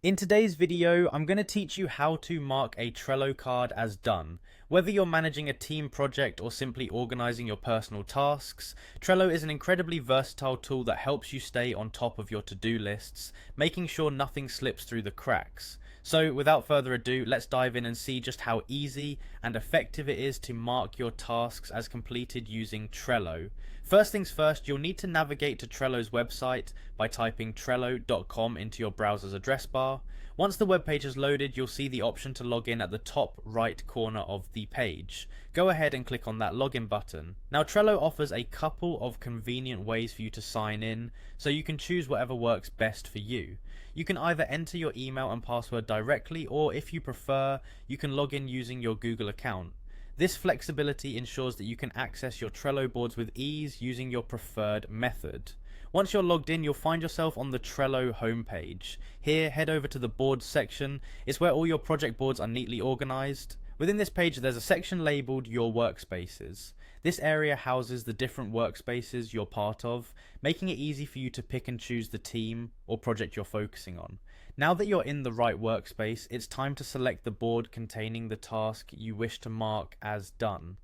In today's video, I'm going to teach you how to mark a Trello card as done. Whether you're managing a team project or simply organizing your personal tasks, Trello is an incredibly versatile tool that helps you stay on top of your to-do lists, making sure nothing slips through the cracks. So without further ado, let's dive in and see just how easy and effective it is to mark your tasks as completed using Trello. First things first, you'll need to navigate to Trello's website by typing trello.com into your browser's address bar. Once the web page is loaded, you'll see the option to log in at the top right corner of the page. Go ahead and click on that login button. Now Trello offers a couple of convenient ways for you to sign in, so you can choose whatever works best for you. You can either enter your email and password directly, or if you prefer, you can log in using your Google account. This flexibility ensures that you can access your Trello boards with ease using your preferred method. Once you're logged in, you'll find yourself on the Trello homepage. Here, head over to the boards section. It's where all your project boards are neatly organized. Within this page, there's a section labeled Your Workspaces. This area houses the different workspaces you're part of, making it easy for you to pick and choose the team or project you're focusing on. Now that you're in the right workspace, it's time to select the board containing the task you wish to mark as done.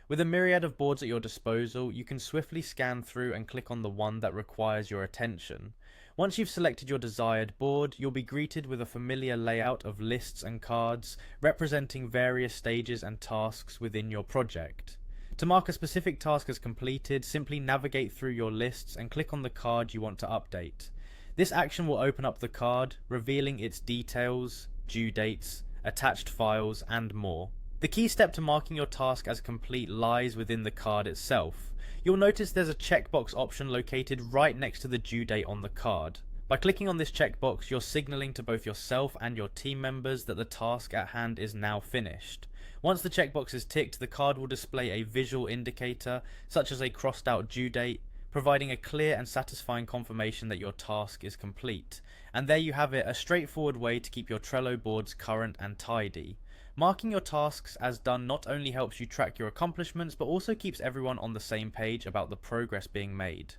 With a myriad of boards at your disposal, you can swiftly scan through and click on the one that requires your attention. Once you've selected your desired board, you'll be greeted with a familiar layout of lists and cards representing various stages and tasks within your project. To mark a specific task as completed, simply navigate through your lists and click on the card you want to update. This action will open up the card, revealing its details, due dates, attached files, and more. The key step to marking your task as complete lies within the card itself. You'll notice there's a checkbox option located right next to the due date on the card. By clicking on this checkbox, you're signaling to both yourself and your team members that the task at hand is now finished. Once the checkbox is ticked, the card will display a visual indicator, such as a crossed out due date, providing a clear and satisfying confirmation that your task is complete. And there you have it, a straightforward way to keep your Trello boards current and tidy. Marking your tasks as done not only helps you track your accomplishments, but also keeps everyone on the same page about the progress being made.